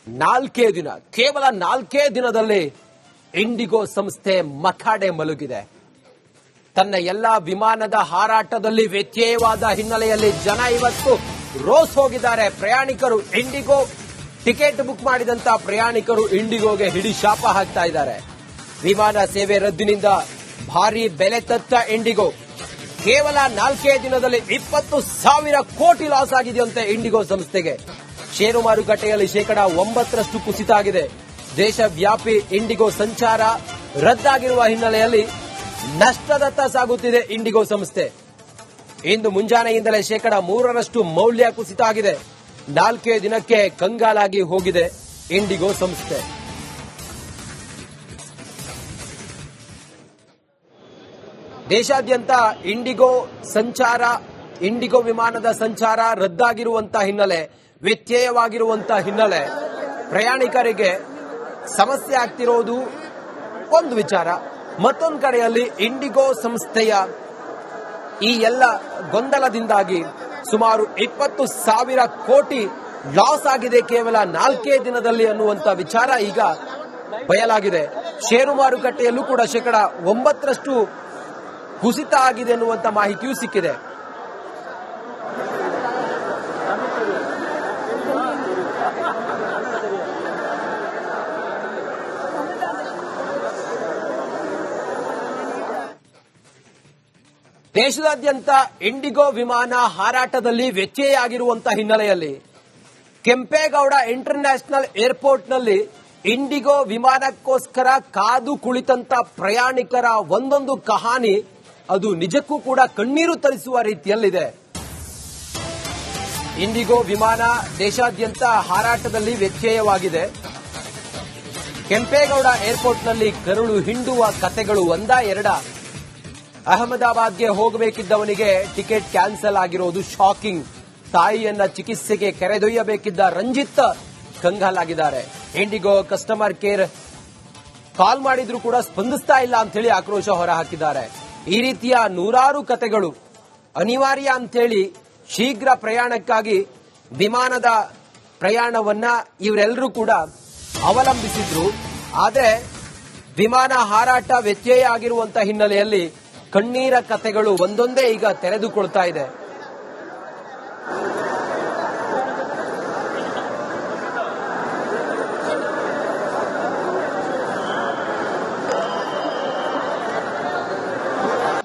ಕೇವಲ 4 ದಿನದಲ್ಲಿ ಇಂಡಿಗೋ ಸಂಸ್ಥೆ ಮಖಾಡೆ ಮಲಗಿದೆ. ತನ್ನ ಎಲ್ಲಾ ವಿಮಾನದ ಹಾರಾಟದಲ್ಲಿ ವ್ಯತ್ಯಯವಾದ ಹಿನ್ನೆಲೆಯಲ್ಲಿ ಜನ ಇವತ್ತು ರೋಸ್ ಹೋಗಿದ್ದಾರೆ. ಪ್ರಯಾಣಿಕರು ಇಂಡಿಗೋ ಟಿಕೆಟ್ ಬುಕ್ ಮಾಡಿದಂತ ಪ್ರಯಾಣಿಕರು ಇಂಡಿಗೋಗೆ ಹಿಡಿ ಶಾಪ ಹಾಕ್ತಾ ಇದ್ದಾರೆ. ವಿಮಾನ ಸೇವೆ ರದ್ದಿನಿಂದ ಭಾರಿ ಬೆಲೆ ತತ್ತ ಇಂಡಿಗೋ. ಕೇವಲ 4 ದಿನದಲ್ಲಿ 20,000 ಕೋಟಿ ಲಾಸ್ ಆಗಿದೆಯಂತೆ ಇಂಡಿಗೋ ಸಂಸ್ಥೆಗೆ. ಷೇರು ಮಾರುಕಟ್ಟೆಯಲ್ಲಿ 9% ಕುಸಿತ ಆಗಿದೆ. ದೇಶವ್ಯಾಪಿ ಇಂಡಿಗೋ ಸಂಚಾರ ರದ್ದಾಗಿರುವ ಹಿನ್ನೆಲೆಯಲ್ಲಿ ನಷ್ಟದತ್ತ ಸಾಗುತ್ತಿದೆ ಇಂಡಿಗೋ ಸಂಸ್ಥೆ. ಇಂದು ಮುಂಜಾನೆಯಿಂದಲೇ 3% ಮೌಲ್ಯ ಕುಸಿತ ಆಗಿದೆ. 4 ದಿನಕ್ಕೆ ಕಂಗಾಲಾಗಿ ಹೋಗಿದೆ ಇಂಡಿಗೋ ಸಂಸ್ಥೆ. ದೇಶಾದ್ಯಂತ ಇಂಡಿಗೋ ವಿಮಾನದ ಸಂಚಾರ ರದ್ದಾಗಿರುವಂತಹ ಹಿನ್ನೆಲೆ, ವ್ಯತ್ಯಯವಾಗಿರುವಂತಹ ಹಿನ್ನೆಲೆ ಪ್ರಯಾಣಿಕರಿಗೆ ಸಮಸ್ಯೆ ಆಗ್ತಿರೋದು ಒಂದು ವಿಚಾರ. ಮತ್ತೊಂದು ಕಡೆಯಲ್ಲಿ ಇಂಡಿಗೋ ಸಂಸ್ಥೆಯ ಈ ಎಲ್ಲ ಗೊಂದಲದಿಂದಾಗಿ ಸುಮಾರು 20,000 ಕೋಟಿ ಲಾಸ್ ಆಗಿದೆ ಕೇವಲ 4 ದಿನದಲ್ಲಿ ಅನ್ನುವಂತ ವಿಚಾರ ಈಗ ಬಯಲಾಗಿದೆ. ಷೇರು ಮಾರುಕಟ್ಟೆಯಲ್ಲೂ ಕೂಡ 9% ಕುಸಿತ ಆಗಿದೆ ಅನ್ನುವಂತ ಮಾಹಿತಿಯೂ ಸಿಕ್ಕಿದೆ. ದೇಶದಾದ್ಯಂತ ಇಂಡಿಗೋ ವಿಮಾನ ಹಾರಾಟದಲ್ಲಿ ವ್ಯತ್ಯಯ ಆಗಿರುವಂತಹ ಹಿನ್ನೆಲೆಯಲ್ಲಿ ಕೆಂಪೇಗೌಡ ಇಂಟರ್ನ್ಯಾಷನಲ್ ಏರ್ಪೋರ್ಟ್ನಲ್ಲಿ ಇಂಡಿಗೋ ವಿಮಾನಕ್ಕೋಸ್ಕರ ಕಾದು ಕುಳಿತಂತ ಪ್ರಯಾಣಿಕರ ಒಂದೊಂದು ಕಹಾನಿ ಅದು ನಿಜಕ್ಕೂ ಕೂಡ ಕಣ್ಣೀರು ತರಿಸುವ ರೀತಿಯಲ್ಲಿದೆ. ಇಂಡಿಗೋ ವಿಮಾನ ದೇಶಾದ್ಯಂತ ಹಾರಾಟದಲ್ಲಿ ವ್ಯತ್ಯಯವಾಗಿದೆ. ಕೆಂಪೇಗೌಡ ಏರ್ಪೋರ್ಟ್ನಲ್ಲಿ ಕರುಳು ಹಿಂಡುವ ಕತೆಗಳು ಒಂದಾ ಎರಡ. ಅಹಮದಾಬಾದ್ಗೆ ಹೋಗಬೇಕಿದ್ದವನಿಗೆ ಟಿಕೆಟ್ ಕ್ಯಾನ್ಸಲ್ ಆಗಿರೋದು ಶಾಕಿಂಗ್. ತಾಯಿಯನ್ನ ಚಿಕಿತ್ಸೆಗೆ ಕರೆದೊಯ್ಯಬೇಕಿದ್ದ ರಂಜಿತ್ ಕಂಗಾಲಾಗಿದ್ದಾರೆ. ಇಂಡಿಗೋ ಕಸ್ಟಮರ್ ಕೇರ್ ಕಾಲ್ ಮಾಡಿದ್ರೂ ಕೂಡ ಸ್ಪಂದಿಸ್ತಾ ಇಲ್ಲ ಅಂತ ಹೇಳಿ ಆಕ್ರೋಶ ಹೊರಹಾಕಿದ್ದಾರೆ. ಈ ರೀತಿಯ ನೂರಾರು ಕತೆಗಳು ಅನಿವಾರ್ಯ ಅಂತೇಳಿ ಶೀಘ್ರ ಪ್ರಯಾಣಕ್ಕಾಗಿ ವಿಮಾನದ ಪ್ರಯಾಣವನ್ನ ಇವರೆಲ್ಲರೂ ಕೂಡ ಅವಲಂಬಿಸಿದ್ರು. ಆದರೆ ವಿಮಾನ ಹಾರಾಟ ವ್ಯತ್ಯಯ ಆಗಿರುವಂತಹ ಹಿನ್ನೆಲೆಯಲ್ಲಿ ಕಣ್ಣೀರ ಕತೆಗಳು ಒಂದೊಂದೇ ಈಗ ತೆರೆದುಕೊಳ್ತಾ ಇದೆ.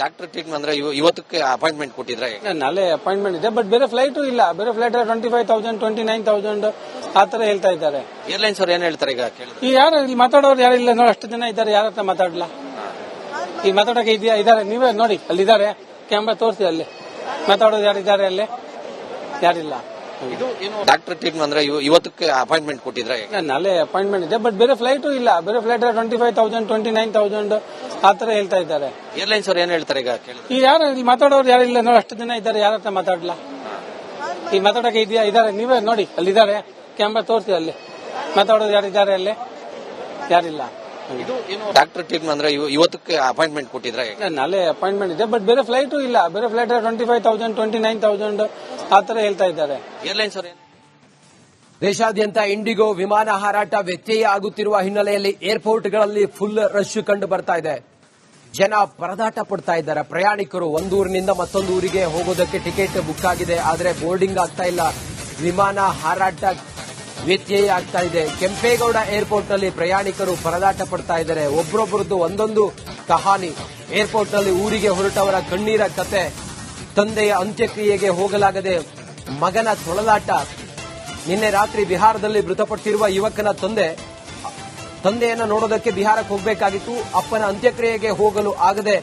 ಡಾಕ್ಟರ್ ಟ್ರೀಟ್ಮೆಂಟ್ ಅಂದ್ರೆ ಇವತ್ತಕ್ಕೆ ಅಪಾಯಿಂಟ್ಮೆಂಟ್ ಕೊಟ್ಟಿದ್ರೆ? ನಾಳೆ ಅಪಾಯಿಂಟ್ಮೆಂಟ್ ಇದೆ, ಬಟ್ ಬೇರೆ ಫ್ಲೈಟ್ ಇಲ್ಲ. ಬೇರೆ ಫ್ಲೈಟ್ 25,000 29,000 ಆತರ ಹೇಳ್ತಾ ಇದ್ದಾರೆ. ಏರ್ಲೈನ್ಸ್ ಅವ್ರು ಏನ್ ಹೇಳ್ತಾರೆ ಈಗ? ಈ ಯಾರು ಇಲ್ಲಿ ಮಾತಾಡೋರು ಯಾರು ಇಲ್ಲ ನೋಡಿ, ಅಷ್ಟು ಜನ ಇದ್ದಾರೆ, ಯಾರ ಹತ್ರ ಮಾತಾಡಲ್ಲ. ಈಗ ಮಾತಾಡಕ್ಕೆ ಇದ್ದಾರೆ, ನೀವೇ ನೋಡಿ ಅಲ್ಲಿದ್ದಾರೆ, ಕ್ಯಾಮ್ರಾ ತೋರಿಸಿ, ಅಲ್ಲಿ ಮಾತಾಡೋದು ಯಾರಿದ್ದಾರೆ, ಅಲ್ಲಿ ಯಾರಿಲ್ಲ. ಇದು ಏನು ಡಾಕ್ಟರ್ ಟ್ರೀಟ್ಮೆಂಟ್ ಅಂದ್ರೆ ಇವತ್ತಕ್ಕೆ ಅಪಾಯಿಂಟ್ಮೆಂಟ್ ಕೊಟ್ಟಿದ್ರೆ? ನಾಳೆ ಅಪಾಯಿಂಟ್ಮೆಂಟ್ ಇದೆ, ಬಟ್ ಬೇರೆ ಫ್ಲೈಟ್ ಇಲ್ಲ. ಬೇರೆ ಫ್ಲೈಟ್ 25,000 29,000 ಆತರ ಹೇಳ್ತಾ ಇದ್ದಾರೆ. ಏರ್ಲೈನ್ಸ್ ಅವ್ರು ಏನ್ ಹೇಳ್ತಾರೆ ಈಗ? ಈ ಯಾರು ಇಲ್ಲಿ ಮಾತಾಡೋರು ಯಾರು ಇಲ್ಲ ನೋಡಿ, ಅಷ್ಟು ಜನ ಇದ್ದಾರೆ, ಯಾರ ಹತ್ರ ಮಾತಾಡಲ್ಲ. ಈಗ ಮಾತಾಡಕ್ಕೆ ಇದ್ದಾರೆ, ನೀವೇ ನೋಡಿ ಅಲ್ಲಿದ್ದಾರೆ, ಕ್ಯಾಮ್ರಾ ತೋರಿಸಿ, ಅಲ್ಲಿ ಮಾತಾಡೋದು ಯಾರಿದ್ದಾರೆ, ಅಲ್ಲಿ ಯಾರಿಲ್ಲ. ಇದು ಏನು ಡಾಕ್ಟರ್ ಟ್ರೀಟ್ಮೆಂಟ್ ಅಂದ್ರೆ ಇವತ್ತಕ್ಕೆ ಅಪಾಯಿಂಟ್ಮೆಂಟ್ ಕೊಟ್ಟಿದ್ರೆ? ನಾಳೆ ಅಪಾಯಿಂಟ್ಮೆಂಟ್ ಇದೆ, ಬಟ್ ಬೇರೆ ಫ್ಲೈಟ್ ಇಲ್ಲ. ಬೇರೆ ಫ್ಲೈಟ್ 25,000 29,000 ಆತರ ಹೇಳ್ತಾ ಇದ್ದಾರೆ. ಏರ್ಲೈನ್ಸ್ ಅವ್ರು ದೇಶಾದ್ಯಂತ ಇಂಡಿಗೋ ವಿಮಾನ ಹಾರಾಟ ವ್ಯತ್ಯಯ ಆಗುತ್ತಿರುವ ಹಿನ್ನೆಲೆಯಲ್ಲಿ ಏರ್ಪೋರ್ಟ್ಗಳಲ್ಲಿ ಫುಲ್ ರಶ್ ಕಂಡು ಬರ್ತಾ ಇದೆ. ಜನ ಪರದಾಟ ಪಡ್ತಾ ಇದ್ದಾರೆ. ಪ್ರಯಾಣಿಕರು ಒಂದೂರಿನಿಂದ ಮತ್ತೊಂದು ಊರಿಗೆ ಹೋಗೋದಕ್ಕೆ ಟಿಕೆಟ್ ಬುಕ್ ಆಗಿದೆ, ಆದರೆ ಬೋರ್ಡಿಂಗ್ ಆಗ್ತಾ ಇಲ್ಲ. ವಿಮಾನ ಹಾರಾಟ ವ್ಯತ್ಯಯ ಆಗ್ತಾ ಇದೆ. ಕೆಂಪೇಗೌಡ ಏರ್ಪೋರ್ಟ್ನಲ್ಲಿ ಪ್ರಯಾಣಿಕರು ಪರದಾಟ ಪಡ್ತಾ ಇದ್ದಾರೆ. ಒಬ್ಬರೊಬ್ಬರದ್ದು ಒಂದೊಂದು ಕಹಾನಿ. ಏರ್ಪೋರ್ಟ್ನಲ್ಲಿ ಊರಿಗೆ ಹೊರಟವರ ಕಣ್ಣೀರ ಕತೆ, ತಂದೆಯ ಅಂತ್ಯಕ್ರಿಯೆಗೆ ಹೋಗಲಾಗದೆ ಮಗನ ತೊಳಲಾಟ. ನಿನ್ನೆ ರಾತ್ರಿ ಬಿಹಾರದಲ್ಲಿ ಮೃತಪಟ್ಟಿರುವ ಯುವಕನ ತಂದೆಯನ್ನ ನೋಡೋದಕ್ಕೆ ಬಿಹಾರಕ್ಕೆ ಹೋಗಬೇಕಾಗಿತ್ತು. ಅಪ್ಪನ ಅಂತ್ಯಕ್ರಿಯೆಗೆ ಹೋಗಲು ಆಗದೆ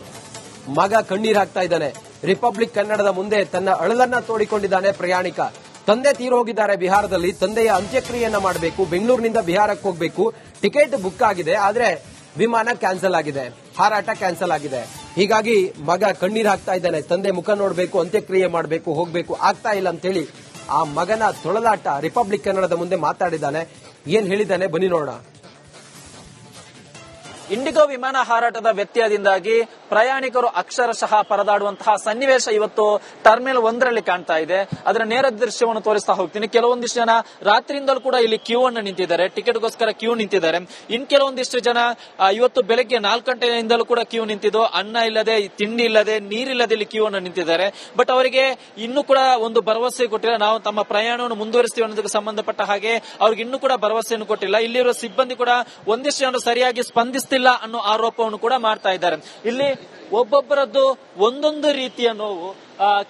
ಮಗ ಕಣ್ಣೀರು ಹಾಕ್ತಾ ಇದ್ದಾನೆ. ರಿಪಬ್ಲಿಕ್ ಕನ್ನಡದ ಮುಂದೆ ತನ್ನ ಅಳಲನ್ನ ತೋಡಿಕೊಂಡಿದ್ದಾನೆ ಪ್ರಯಾಣಿಕ. ತಂದೆ ತೀರು ಹೋಗಿದ್ದಾರೆ ಬಿಹಾರದಲ್ಲಿ. ತಂದೆಯ ಅಂತ್ಯಕ್ರಿಯೆಯನ್ನ ಮಾಡಬೇಕು, ಬೆಂಗಳೂರಿನಿಂದ ಬಿಹಾರಕ್ಕೆ ಹೋಗಬೇಕು. ಟಿಕೆಟ್ ಬುಕ್ ಆಗಿದೆ, ಆದ್ರೆ ವಿಮಾನ ಕ್ಯಾನ್ಸಲ್ ಆಗಿದೆ, ಹಾರಾಟ ಕ್ಯಾನ್ಸಲ್ ಆಗಿದೆ. ಹೀಗಾಗಿ ಮಗ ಕಣ್ಣೀರು ಹಾಕ್ತಾ ಇದ್ದಾನೆ. ತಂದೆ ಮುಖ ನೋಡಬೇಕು, ಅಂತ್ಯಕ್ರಿಯೆ ಮಾಡಬೇಕು, ಹೋಗಬೇಕು, ಆಗ್ತಾ ಇಲ್ಲ ಅಂತ ಹೇಳಿ ಆ ಮಗನ ತೊಳಲಾಟ ರಿಪಬ್ಲಿಕ್ ಕನ್ನಡದ ಮುಂದೆ ಮಾತಾಡಿದ್ದಾನೆ. ಏನ್ ಹೇಳಿದ್ದಾನೆ ಬನ್ನಿ ನೋಡೋಣ. ಇಂಡಿಗೋ ವಿಮಾನ ಹಾರಾಟದ ವ್ಯತ್ಯಯದಿಂದಾಗಿ ಪ್ರಯಾಣಿಕರು ಅಕ್ಷರಶಃ ಪರದಾಡುವಂತಹ ಸನ್ನಿವೇಶ ಇವತ್ತು ಟರ್ಮಿನಲ್ 1ರಲ್ಲಿ ಕಾಣ್ತಾ ಇದೆ. ಅದರ ನೇರ ದೃಶ್ಯವನ್ನು ತೋರಿಸ್ತಾ ಹೋಗ್ತೀನಿ. ಕೆಲವೊಂದಿಷ್ಟು ಜನ ರಾತ್ರಿಯಿಂದಲೂ ಕೂಡ ಇಲ್ಲಿ ಕ್ಯೂ ಅನ್ನು ನಿಂತಿದ್ದಾರೆ, ಟಿಕೆಟ್ಗೋಸ್ಕರ ಕ್ಯೂ ನಿಂತಿದ್ದಾರೆ. ಇನ್ ಕೆಲವೊಂದಿಷ್ಟು ಜನ ಇವತ್ತು ಬೆಳಗ್ಗೆ 4 ಗಂಟೆಯಿಂದಲೂ ಕೂಡ ಕ್ಯೂ ನಿಂತಿದ್ದು, ಅನ್ನ ಇಲ್ಲದೆ, ತಿಂಡಿ ಇಲ್ಲದೆ, ನೀರಿಲ್ಲದೆ ಇಲ್ಲಿ ಕ್ಯೂ ಅನ್ನು ನಿಂತಿದ್ದಾರೆ. ಬಟ್ ಅವರಿಗೆ ಇನ್ನೂ ಕೂಡ ಒಂದು ಭರವಸೆ ಕೊಟ್ಟಿಲ್ಲ. ನಾವು ತಮ್ಮ ಪ್ರಯಾಣವನ್ನು ಮುಂದುವರಿಸ್ತೀವಿ ಅನ್ನೋದಕ್ಕೆ ಸಂಬಂಧಪಟ್ಟ ಹಾಗೆ ಅವ್ರಿಗೆ ಇನ್ನೂ ಕೂಡ ಭರವಸೆಯನ್ನು ಕೊಟ್ಟಿಲ್ಲ. ಇಲ್ಲಿರುವ ಸಿಬ್ಬಂದಿ ಕೂಡ ಒಂದಿಷ್ಟು ಜನರು ಸರಿಯಾಗಿ ಸ್ಪಂದಿಸ್ತಿಲ್ಲ ಅನ್ನೋ ಆರೋಪವನ್ನು ಕೂಡ ಮಾಡ್ತಾ ಇದ್ದಾರೆ. ಇಲ್ಲಿ ಒಬ್ಬೊಬ್ಬರದ್ದು ಒಂದೊಂದು ರೀತಿಯ ನೋವು.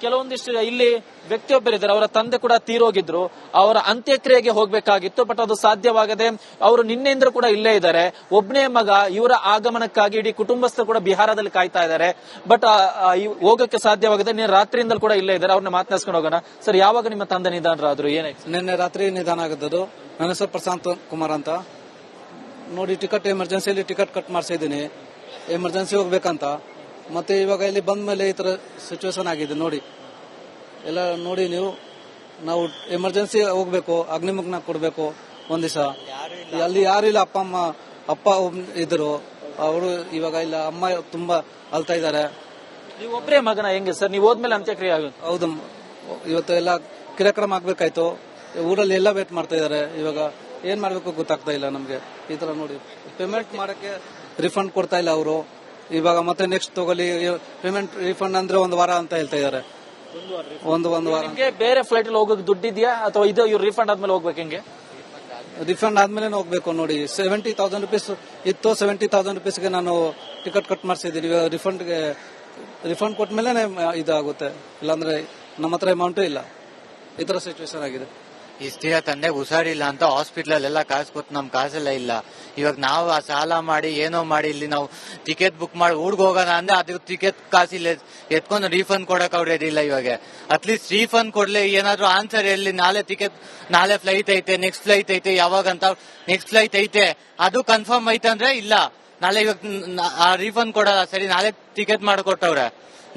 ಕೆಲವೊಂದಿಷ್ಟು ಇಲ್ಲಿ ವ್ಯಕ್ತಿಯೊಬ್ಬರಿದ್ದಾರೆ, ಅವರ ತಂದೆ ಕೂಡ ತೀರೋಗಿದ್ರು, ಅವರ ಅಂತ್ಯಕ್ರಿಯೆಗೆ ಹೋಗ್ಬೇಕಾಗಿತ್ತು. ಬಟ್ ಅದು ಸಾಧ್ಯವಾಗದೆ ಅವರು ನಿನ್ನೆಯಿಂದ ಕೂಡ ಇಲ್ಲೇ ಇದ್ದಾರೆ. ಒಬ್ಬನೇ ಮಗ, ಇವರ ಆಗಮನಕ್ಕಾಗಿ ಇಡೀ ಕುಟುಂಬಸ್ಥರು ಕೂಡ ಬಿಹಾರದಲ್ಲಿ ಕಾಯ್ತಾ ಇದ್ದಾರೆ. ಬಟ್ ಹೋಗಕ್ಕೆ ಸಾಧ್ಯವಾಗದೆ ರಾತ್ರಿಯಿಂದಲೂ ಕೂಡ ಇಲ್ಲೇ ಇದ್ದಾರೆ. ಅವ್ರನ್ನ ಮಾತನಾಡಿಸ್ಕೊಂಡು ಹೋಗೋಣ. ಸರ್, ಯಾವಾಗ ನಿಮ್ಮ ತಂದೆ ನಿಧನರಾದ್ರು? ಏನಾಯ್ತು? ನಿನ್ನೆ ರಾತ್ರಿ ನಿಧನ ಆಗಿದ್ದು. ನನ್ನ ಹೆಸರು ಪ್ರಶಾಂತ್ ಕುಮಾರ್ ಅಂತ. ನೋಡಿ, ಟಿಕೆಟ್ ಎಮರ್ಜೆನ್ಸಿಯಲ್ಲಿ ಟಿಕೆಟ್ ಕಟ್ ಮಾಡಿಸಿದ್ದೀನಿ, ಎಮರ್ಜೆನ್ಸಿ ಹೋಗ್ಬೇಕಂತ. ಮತ್ತೆ ಇವಾಗ ಇಲ್ಲಿ ಬಂದ ಮೇಲೆ ಈ ತರ ಸಿಚುವೇಶನ್ ಆಗಿದೆ. ನೋಡಿ, ಎಲ್ಲ ನೋಡಿ ನೀವು. ನಾವು ಎಮರ್ಜೆನ್ಸಿ ಹೋಗ್ಬೇಕು, ಅಗ್ನಿಮುಗ್ನ ಕೊಡ್ಬೇಕು. ಒಂದ್ ದಿವಸ ಅಲ್ಲಿ ಯಾರು ಇಲ್ಲ. ಅಪ್ಪ ಇದ್ರು, ಅವರು ಇವಾಗ ಇಲ್ಲ. ಅಮ್ಮ ತುಂಬಾ ಅಳ್ತಾ ಇದ್ದಾರೆ. ನೀವು ಒಬ್ಬರೇ ಮಗನ? ಹೆಂಗೆ ಸರ್, ನೀವು ಹೋದ್ಮೇಲೆ ಅಂತ್ಯಕ್ರಿಯೆ ಆಗುತ್ತೆ? ಹೌದು, ಇವತ್ತು ಎಲ್ಲ ಕಾರ್ಯಕ್ರಮ ಆಗ್ಬೇಕಾಯ್ತು. ಊರಲ್ಲಿ ಎಲ್ಲ ವೇಟ್ ಮಾಡ್ತಾ ಇದಾರೆ. ಇವಾಗ ಏನ್ ಮಾಡ್ಬೇಕು ಗೊತ್ತಾಗ್ತಾ ಇಲ್ಲ ನಮ್ಗೆ. ಈ ತರ ನೋಡಿ, ಪೇಮೆಂಟ್ ಮಾಡಕ್ಕೆ ರಿಫಂಡ್ ಕೊಡ್ತಾ ಇಲ್ಲ ಅವರು. ಇವಾಗ ಮತ್ತೆ ನೆಕ್ಸ್ಟ್ ತಗೊಳ್ಳಿ, ಪೇಮೆಂಟ್ ರಿಫಂಡ್ ಅಂದ್ರೆ 1 ವಾರ ಅಂತ ಹೇಳ್ತಾ ಇದಾರೆ. ಒಂದು ವಾರ. ನಿಮ್ಗೆ ಬೇರೆ ಫ್ಲೈಟ್ ಅಲ್ಲಿ ಹೋಗೋಕೆ ದುಡ್ಡಿದ್ಯಾ ಅಥವಾ ಇದು ಇವ್ರು ರಿಫಂಡ್ ಆದ್ಮೇಲೆ ಹೋಗ್ಬೇಕು? ಹೆಂಗೆ ರಿಫಂಡ್ ಆದ್ಮೇಲೆ ಹೋಗ್ಬೇಕು. ನೋಡಿ, 70,000 rupees ಇತ್ತು. 70,000 rupeesಗೆ ನಾನು ಟಿಕೆಟ್ ಕಟ್ ಮಾಡಿಸಿದ್ದೀನಿ. ರಿಫಂಡ್ ಕೊಟ್ಮೇಲೆ ಇದಾಗುತ್ತೆ, ಇಲ್ಲಾಂದ್ರೆ ನಮ್ಮ ಹತ್ರ ಅಮೌಂಟ್ ಇಲ್ಲ. ಈ ತರ ಸಿಚುವೇಶನ್ ಆಗಿದೆ. ಇಷ್ಟಿರ ತಂದೆಗೆ ಹುಷಾರಿಲ್ಲ ಅಂತ ಹಾಸ್ಪಿಟಲ್ ಎಲ್ಲ ಕಾಸು ಕೊಟ್ಟು ನಮ್ ಕಾಸೆಲ್ಲ ಇಲ್ಲ. ಇವಾಗ ನಾವು ಆ ಸಾಲ ಮಾಡಿ ಏನೋ ಮಾಡಿ ಇಲ್ಲಿ ನಾವು ಟಿಕೆಟ್ ಬುಕ್ ಮಾಡಿ ಊರ್ಗ್ ಹೋಗೋಣ ಅಂದ್ರೆ ಅದಕ್ಕೆ ಟಿಕೆಟ್ ಕಾಸಿಲ್ಲ, ಎತ್ಕೊಂಡು ರೀಫಂಡ್ ಕೊಡಕ್ ಅವ್ರ ಇಲ್ಲ. ಇವಾಗ ಅಟ್ಲೀಸ್ಟ್ ರೀಫಂಡ್ ಕೊಡ್ಲಿ, ಏನಾದ್ರು ಆನ್ಸರ್ ಎಲ್ಲಿ. ನಾಳೆ ಫ್ಲೈಟ್ ಐತೆ, ನೆಕ್ಸ್ಟ್ ಫ್ಲೈಟ್ ಐತೆ, ಯಾವಾಗ ಅಂತ ನೆಕ್ಸ್ಟ್ ಫ್ಲೈಟ್ ಐತೆ ಅದು ಕನ್ಫರ್ಮ್ ಐತೆ ಅಂದ್ರೆ ಇಲ್ಲ. ನಾಳೆ ಇವಾಗ ರೀಫಂಡ್ ಕೊಡಲ್ಲ. ಸರಿ, ನಾಳೆ ಟಿಕೆಟ್ ಮಾಡಿಕೊಟ್ಟವ್ರೆ.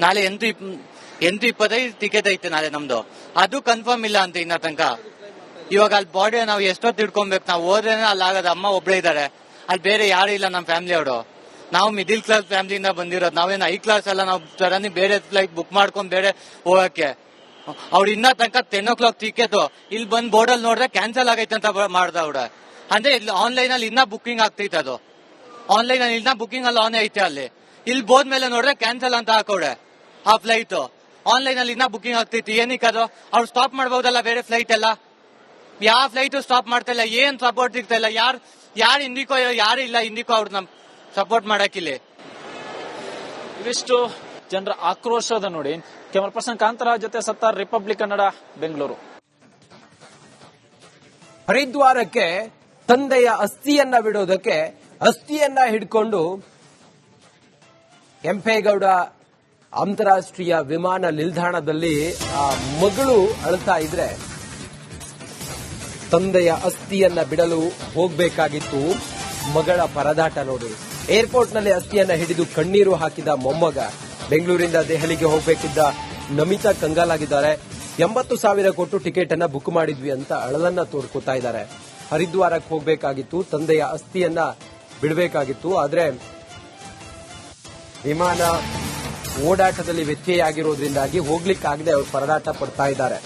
ನಾಳೆ 8:25 ಟಿಕೆಟ್ ಐತೆ ನಾಳೆ ನಮ್ದು, ಅದು ಕನ್ಫರ್ಮ್ ಇಲ್ಲ ಅಂತ ಇನ್ನ ತನಕ. ಇವಾಗ ಅಲ್ಲಿ ಬಾಡಿ ನಾವು ಎಷ್ಟೊತ್ತು ತಿಳ್ಕೊಬೇಕು. ನಾವು ಹೋದ್ರೇನೆ ಅಲ್ಲಿ ಆಗದ. ಅಮ್ಮ ಒಬ್ಳೆ ಇದಾರೆ, ಅಲ್ಲಿ ಬೇರೆ ಯಾರು ಇಲ್ಲ ನಮ್ಮ ಫ್ಯಾಮಿಲಿ ಅವರು. ನಾವು ಮಿಡಿಲ್ ಕ್ಲಾಸ್ ಫ್ಯಾಮಿಲಿಯಿಂದ ಬಂದಿರೋದು. ನಾವೇನು ಹೈ ಕ್ಲಾಸ್ ಅಲ್ಲ. ನಾವು ಸಡನ್ಲಿ ಬೇರೆ ಫ್ಲೈಟ್ ಬುಕ್ ಮಾಡ್ಕೊಂಡ್ ಬೇರೆ ಹೋಗಕ್ಕೆ. ಅವ್ರು ಇನ್ನ ತನಕ 10 o'clock ಟಿಕೆಟ್ ಇಲ್ಲಿ ಬಂದ್ ಬೋರ್ಡಲ್ಲಿ ನೋಡಿದ್ರೆ ಕ್ಯಾನ್ಸಲ್ ಆಗೈತೆ ಅಂತ ಮಾಡ್ದ ಅವ್ರ. ಅಂದ್ರೆ ಇಲ್ಲಿ ಆನ್ಲೈನ್ ಅಲ್ಲಿ ಇನ್ನ ಬುಕಿಂಗ್ ಆಗ್ತೈತೆ. ಅದು ಆನ್ಲೈನ್ ಅಲ್ಲಿ ಇನ್ನ ಬುಕಿಂಗ್ ಅಲ್ಲಿ ಆನ್ ಐತೆ. ಅಲ್ಲಿ ಇಲ್ಲಿ ಬೋದ್ಮೇಲೆ ನೋಡ್ರೆ ಕ್ಯಾನ್ಸಲ್ ಅಂತ ಹಾಕೋಡೆ ಆ ಫ್ಲೈಟ್. ಆನ್ಲೈನ್ ಅಲ್ಲಿ ಇನ್ನ ಬುಕಿಂಗ್ ಆಗ್ತೈತಿ. ಏನಕ್ಕೆ ಅದು? ಅವ್ರು ಸ್ಟಾಪ್ ಮಾಡಬಹುದಲ್ಲ ಬೇರೆ ಫ್ಲೈಟ್ ಎಲ್ಲ. ಯಾವ ಫ್ಲೈಟ್ ಸ್ಟಾಪ್ ಮಾಡ್ತಾ ಇಲ್ಲ, ಏನ್ ಸಪೋರ್ಟ್ ಸಿಗ್ತಾ ಇಲ್ಲ. ಯಾರು ಇಂಡಿಕೋ ಯಾರು ಇಲ್ಲ ಇಂಡಿಕೋ ಅವ್ರು ನಮ್ ಸಪೋರ್ಟ್ ಮಾಡಕ್ಕಿಲ್ಲ. ಇವಿಷ್ಟು ಜನರ ಆಕ್ರೋಶದ ನೋಡಿ. ಕ್ಯಾಮರಾ ಪರ್ಸನ್ ಕಾಂತರಾಜ್ ಜೊತೆ ಸತ್ತಾರ್, ರಿಪಬ್ಲಿಕ್ ಕನ್ನಡ, ಬೆಂಗಳೂರು. ಹರಿದ್ವಾರಕ್ಕೆ ತಂದೆಯ ಅಸ್ಥಿಯನ್ನ ಬಿಡೋದಕ್ಕೆ ಅಸ್ಥಿಯನ್ನ ಹಿಡ್ಕೊಂಡು ಕೆಂಪೇಗೌಡ ಅಂತಾರಾಷ್ಟ್ರೀಯ ವಿಮಾನ ನಿಲ್ದಾಣದಲ್ಲಿ ಆ ಮಗಳು ಅಳ್ತಾ ಇದ್ರೆ ತಂದೆಯ ಅಸ್ಥಿಯನ್ನ ಬಿಡಲು ಹೋಗಬೇಕಾಗಿತ್ತು. ಮಗಳ ಪರದಾಟ ನೋಡಿ. ಏರ್ಪೋರ್ಟ್ನಲ್ಲಿ ಅಸ್ಥಿಯನ್ನ ಹಿಡಿದು ಕಣ್ಣೀರು ಹಾಕಿದ ಮೊಮ್ಮಗ. ಬೆಂಗಳೂರಿಂದ ದೆಹಲಿಗೆ ಹೋಗಬೇಕಿದ್ದ ನಮಿತಾ ಕಂಗಾಲಾಗಿದ್ದಾರೆ. 80,000 ಕೊಟ್ಟು ಟಿಕೆಟ್ ಅನ್ನ ಬುಕ್ ಮಾಡಿದ್ವಿ ಅಂತ ಅಳಲನ್ನ ತೋರ್ಕೋತಾ ಇದ್ದಾರೆ. ಹರಿದ್ವಾರಕ್ಕೆ ಹೋಗಬೇಕಾಗಿತ್ತು, ತಂದೆಯ ಅಸ್ಥಿಯನ್ನ ಬಿಡಬೇಕಾಗಿತ್ತು. ಆದ್ರೆ ವಿಮಾನ ಓಡಾಟದಲ್ಲಿ ವ್ಯತ್ಯಯ ಆಗಿರೋದ್ರಿಂದಾಗಿ ಹೋಗ್ಲಿಕ್ಕಾಗದೆ ಅವರು ಪರದಾಟ ಪಡ್ತಾ ಇದ್ದಾರೆ.